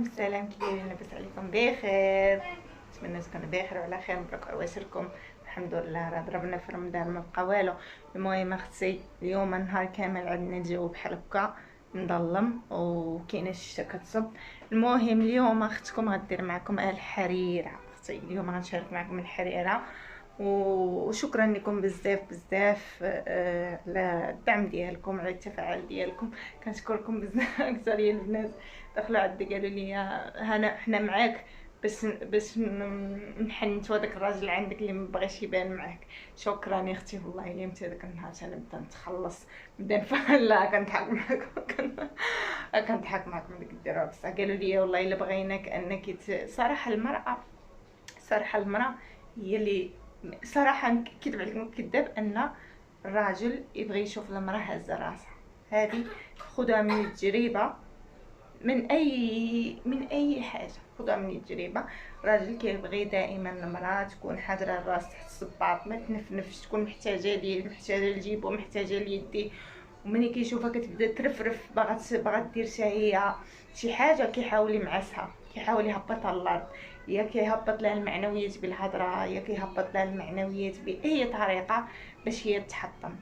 السلام كي دايرين؟ لاباس عليكم بخير؟ نتمنى تكونوا بخير وعلى خير. مبروك عواشركم. الحمد لله راه ضربنا في رمضان ما بقى والو. المهم اختي اليوم النهار كامل عندنا الجو بحال هكا مظلم وكاينه الشتا كتصب. المهم اليوم اختكم غدير معكم الحريره. اختي اليوم غنشارك معكم الحريره وشكرا لكم بزاف بزاف على الدعم ديالكم، على التفاعل ديالكم. كنشكركم بزاف. اكثريه البنات دخلوا عندي قالوا لي هنا حنا معاك باش نحنتو هذاك الراجل عندك اللي ما بغاش يبان معاك. شكرا يا اختي والله. اليوم حتى داك النهار انا نبدا نتخلص، نبدا نفعل. لا كنضحك معاكم كنضحك معاكم ديك الدراري. بصح قالوا لي والله الا بغيناك انك صراحه المراه، صراحه المراه هي اللي صراحه كذب عليكم كذاب ان الراجل يبغي يشوف المراه هازه راسها. هذه خذها من التجربه، من اي حاجه خذها من التجربه. الراجل كيبغي دائما المراه تكون حاضره الراس تحت الصباط، ما تنفنفش، تكون محتاجه ليه، محتاجه لجيبو، محتاجه ليديه. وملي كيشوفها كتبدا ترفرف باغا دير هي شي حاجه كيحاول يمعسها، كيحاول يهبطها للارض، يا كيهبط لها المعنويات بالهضره، يا كيهبط لها المعنويات باي طريقه باش هي تحطم.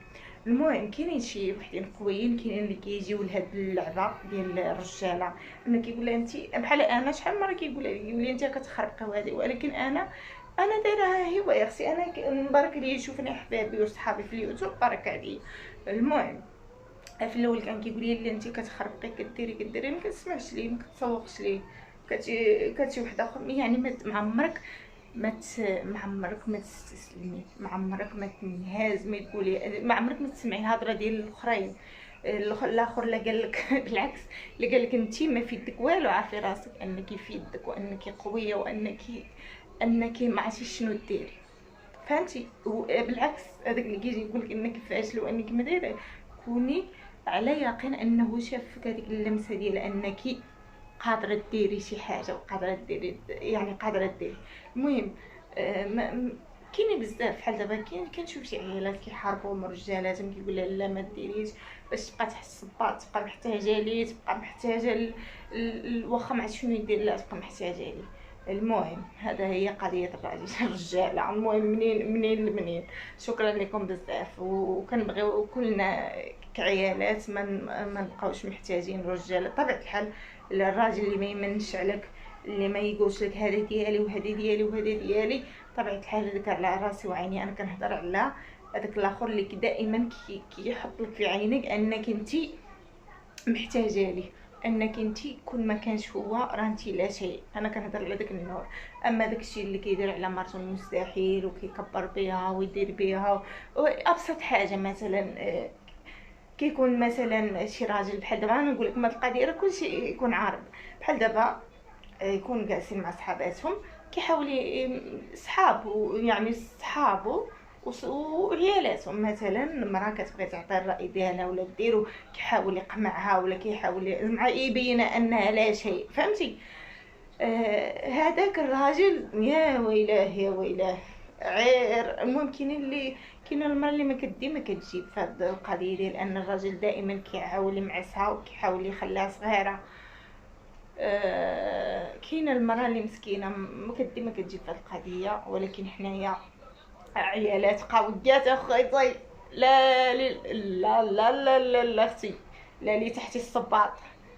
المهم كاينين شي وحدين قويين، كاينين اللي كيجيو لهاد اللعبه ديال الرجاله، انا كيقول لها انت بحال انا شحال مره كيقول لي انت كتخربقي وهذه، ولكن انا دايرها هوايه خصي. انا مبارك لي يشوفني احبابي وصحابي في اليوتيوب بارك عليا. المهم في الاول كان كيقول لي انت كتخربقي كديري ما كنسمعش ليه، ما كتسوقش ليه. كتشي وحده اخرى يعني معمرك معمرك ما تستسلمي، معمرك ما تنهاز، ما تقولي معمرك ما تسمعي الهضره ديال الاخرين. الاخر لا قال لك بالعكس، لا قال لك انت ما في يدك والو، عارفي راسك انك في يدك وانك قويه وانك ما عرفتيش شنو ديري. فهمتي؟ بالعكس هذاك اللي كيجي يقول لك انك فاشله وانك ما دايره، كوني على يقين انه شاف فيك هذيك اللمسه ديال انك قادره ديري شي حاجه وقادره ديري، يعني قادره ديري. المهم كاينين بزاف بحال دابا كنشوف شي عيالات كيحاربوا من رجالاتهم، كيقول لها لا ما ديريش باش تبقى تحت الصباط، تبقى محتاجه ليه، تبقى محتاجه واخا ما عرفت شنو يدير لها تبقى محتاجه ليه. المهم هذا هي قضيه الراجل الرجاله. المهم منين شكرا لكم بزاف، وكنبغيو كلنا كعيالات ما نبقاوش محتاجين رجاله. طبيعه الحال الراجل اللي ما يمنش عليك، اللي ما يقولش لك هذا ديالي وهذا ديالي وهذا ديالي، طبيعه الحال هذاك على راسي وعيني. انا كنهضر على هذاك الاخر اللي دائما كيحط لك في عينك انك انت محتاجه ليه، انك انت كل ما كانش هو راه انت لا شيء. انا كنهضر على داك النوع. اما داك الشيء اللي كيدير على مرته المستحيل وكيكبر بها ويدير بها ابسط حاجه مثلا كيكون مثلا شي راجل بحال دابا انا نقول لكم هاد القضيه راه كلشي يكون عارف. بحال دابا يكون جالسين مع صحاباتهم كيحاول صحابو يعني صحابو وعيالاتهم، مثلا المراه كتبغي تعطي الراي ديالها ولا ديرو، كيحاول يقمعها ولا كيحاول مع يبين انها لا شيء. فهمتي؟ هذاك الراجل يا ويلاه يا ويلاه عير. المهم كاينه المراه اللي ما كدي ما كتجيب في هاد القضيه ديال ان الراجل دائما كيحاول يمعسها وكيحاول يخليها صغيره. كاينه المراه اللي مسكينه ما كدي ما كتجيب في هاد القضيه، ولكن حنايا عيالات قويات اخويتي. لا لا لا لا لا لا اختي، لا لي تحتي الصباط،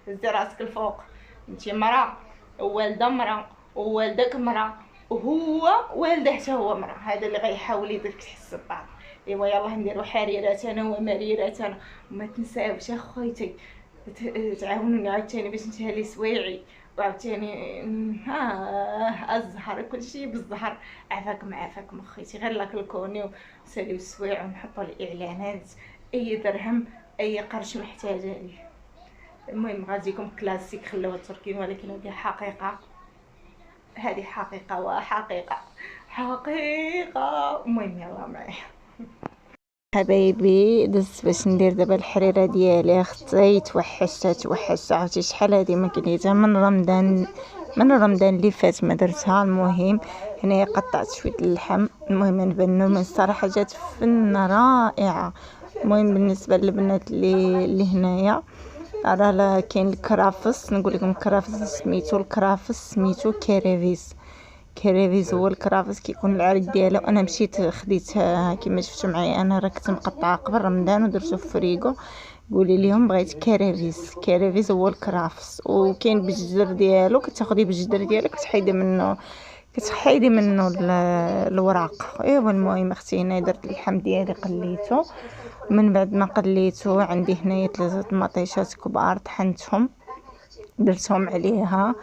هزي راسك الفوق. انت مراه ووالده مراه ووالدك مراه وهو والده حتى هو مراه، هذا اللي غيحاول يديرك تحت الصباط. ايوا يلاه نديرو حريراتنا ومريراتنا. وما تنساوش اخويتي تعاونوني عاوتاني باش نتهالي سوايعي، وعاوتاني الزهر كلشي بالزهر. عافاكم اخويتي، غير لا كلكوني وساليو السوايع ونحطوا الاعلانات. اي درهم اي قرش محتاجه ليه. المهم غاديكم كلاسيك خلوها التركين، ولكن هذه حقيقه، هذه حقيقه وحقيقه حقيقه. المهم يلا معايا حبايبي، دزت باش ندير دابا الحريره ديالي. اختي توحشت عرفتي شحال هادي ما كليتها من رمضان اللي فات ما درتها. المهم هنايا قطعت شويه اللحم. المهم نبنو من الصراحه جات فنه رائعه. المهم بالنسبه للبنات اللي هنايا راه لا كاين الكرافس، نقول لكم الكرافس سميتو الكرافس سميتو كيريفيس. كيريفيس هو الكرافس كيكون العرق ديالو. انا مشيت خديت كيما شفتوا معايا انا راه كنت مقطعه قبل رمضان ودرتو في فريغو. قولي ليهم بغيت كيريفيس. كيريفيس هو الكرافس وكاين بالجدر ديالو، كتاخدي بالجدر ديالك كتحيدي منه الوراق. ايوا المهم اختي هنا درت اللحم ديالي قليته. من بعد ما قليته عندي هنايا 3 مطيشات كبار طحنتهم درتهم عليها.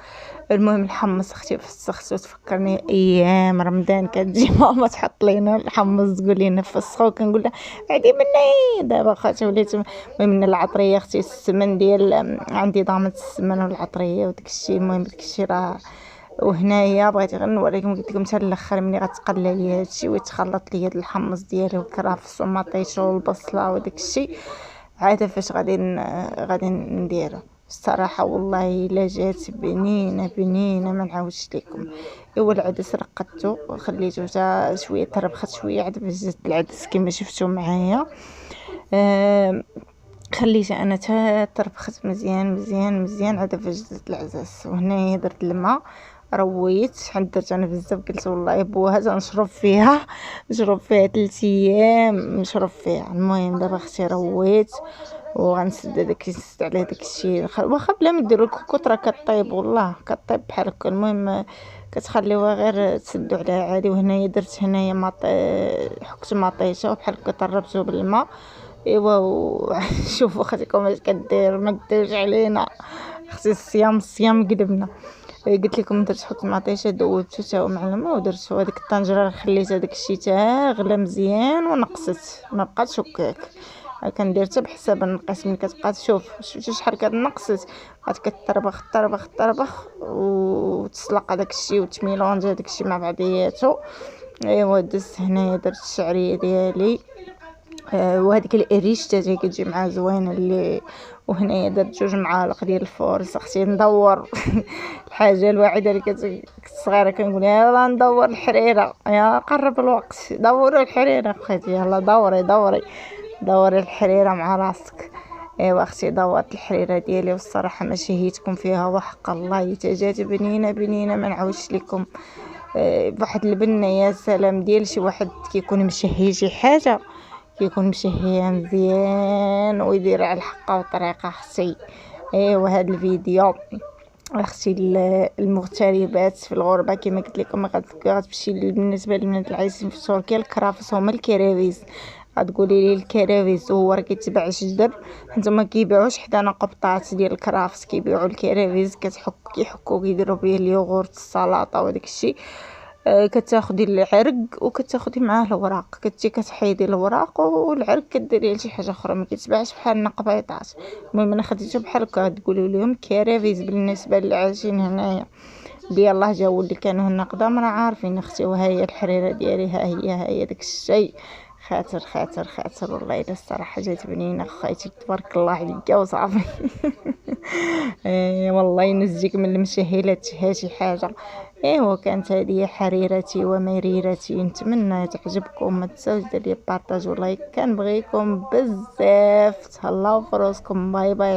المهم الحمص اختي فسختو، تفكرني ايام رمضان كتجي ماما تحط لينا الحمص تقول لنا فسخو، كنقول لها عادي مني. دابا خاطر وليت من العطريه اختي السمن ديال عندي ضامن السمن والعطريه وداك الشيء. المهم داك الشيء راه وهنايا بغيت غير نوريكم، قلت لكم حتى الاخر ملي غتقلى لي هادشي ويتخلط لي هاد الحمص ديالي والكرافس والمطيشه والبصله وداك الشيء، عاد فاش غادي نديرو. الصراحه والله الا جات بنينه ما نعاودش لكم. اول العدس رقدته وخليته حتى شويه تربخت شويه عاد باش زدت العدس كما شفتوا معايا. خليته انا حتى تربخت مزيان عاد فاش زدت العدس. وهنايا درت الماء رويت شحال درت انا بزاف، قلت والله بوها تنشرب فيها 3 ايام نشرب فيها. المهم دابا اختي رويت وغنسد نسد على داك الشيء واخا بلا ما ديروا الكوكوط راه كطيب والله كطيب بحال هكا. المهم كتخليوها غير تسدوا عليها عادي. وهنايا درت حكت مطيشه وبحال هكا طربته بالماء. ايوا شوفوا اختكم اش كدير، ما ديرش علينا اختي الصيام قلبنا. قلت لكم درت حوت المطيشه دوبته حتى هو مع الماء ودرت هذيك الطنجره خليت هذاك الشيء حتى غلى مزيان ونقصت ما بقاتش هكاك. كندير حتى بحساب النقص. ملي كتبقى تشوف شفتي شحال كنقصت بقات كتطربخ وتسلق هذاك الشيء وتميلونج هذاك الشيء مع بعضياتو. ايوا دزت هنايا درت الشعريه ديالي وهذيك القريش حتى كتجي مع زوينه اللي. وهنايا درت 2 معالق ديال الفورس اختي ندور الحاجه الوحيده اللي كنت صغيره كنقول يلا ندور الحريره، يا قرب الوقت دوروا الحريره اختي، يلا دوري الحريره مع راسك. ايوا اختي دورت الحريره ديالي والصراحه ما شهيتكم فيها وحق الله جات بنينه ما نعاودش لكم. بواحد البنه يا سلام ديال شي واحد كيكون مشهي شي حاجه كيكون مشهيه مزيان ويدير على الحقه والطريقه اختي. ايوا هذا الفيديو اختي المغتربات في الغربه كما قلت لكم غتمشي بالنسبه للبنات العايشين في تركيا الكرافس هما الكرافيس. غتقولي لي الكرافيس هو راه كيتباع شجر، حيتما كيبيعوش حدانا قبطات ديال الكرافس كيبيعوا الكرافيس كيحكوا كيديروا به اليوغورت السلطه وداك الشيء. كتاخدي العرق وكتاخدي معاه الوراق، كتجي كتحيدي الوراق والعرق كديريه لشي حاجه اخرى ما كيتباعش بحال نقبيطات. المهم انا خديته بحال هكا. تقولوا لهم كرافيس بالنسبه اللي عايشين هنايا ديال جاو اللي كانوا هنا قدام راه عارفين اختي. وها هي الحريره ديالي ها هي داك الشيء خاطر والله الا الصراحه جات بنينه خايتي تبارك الله عليا وصافي. والله ينجيك من المشهيلات شي حاجه. ايوا كانت هذه حريرتي ومريرتي، نتمنى تعجبكم. ما تنساوش ديروا لي بارطاج ولايك، كنبغيكم بزاف. تهلاو في راسكم. باي باي.